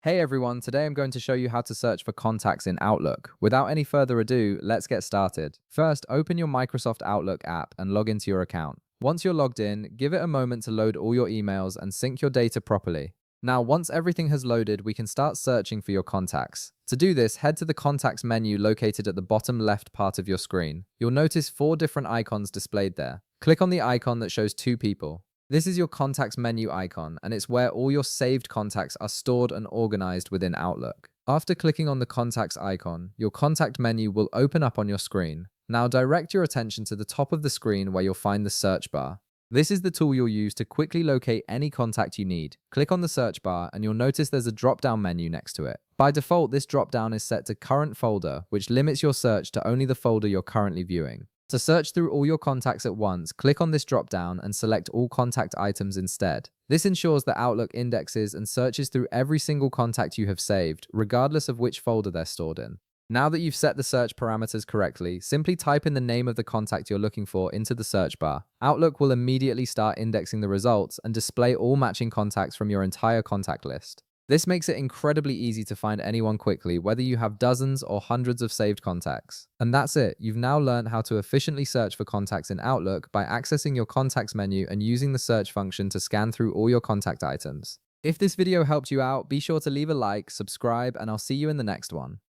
Hey everyone, today I'm going to show you how to search for contacts in Outlook. Without any further ado, let's get started. First, open your Microsoft Outlook app and log into your account. Once you're logged in, give it a moment to load all your emails and sync your data properly. Now, once everything has loaded, we can start searching for your contacts. To do this, head to the Contacts menu located at the bottom left part of your screen. You'll notice 4 different icons displayed there. Click on the icon that shows 2 people. This is your contacts menu icon, and it's where all your saved contacts are stored and organized within Outlook. After clicking on the contacts icon, your contact menu will open up on your screen. Now direct your attention to the top of the screen where you'll find the search bar. This is the tool you'll use to quickly locate any contact you need. Click on the search bar and you'll notice there's a drop-down menu next to it. By default, this drop-down is set to current folder, which limits your search to only the folder you're currently viewing. To search through all your contacts at once, click on this drop-down and select all contact items instead. This ensures that Outlook indexes and searches through every single contact you have saved, regardless of which folder they're stored in. Now that you've set the search parameters correctly, simply type in the name of the contact you're looking for into the search bar. Outlook will immediately start indexing the results and display all matching contacts from your entire contact list. This makes it incredibly easy to find anyone quickly, whether you have dozens or hundreds of saved contacts. And that's it. You've now learned how to efficiently search for contacts in Outlook by accessing your contacts menu and using the search function to scan through all your contact items. If this video helped you out, be sure to leave a like, subscribe, and I'll see you in the next one.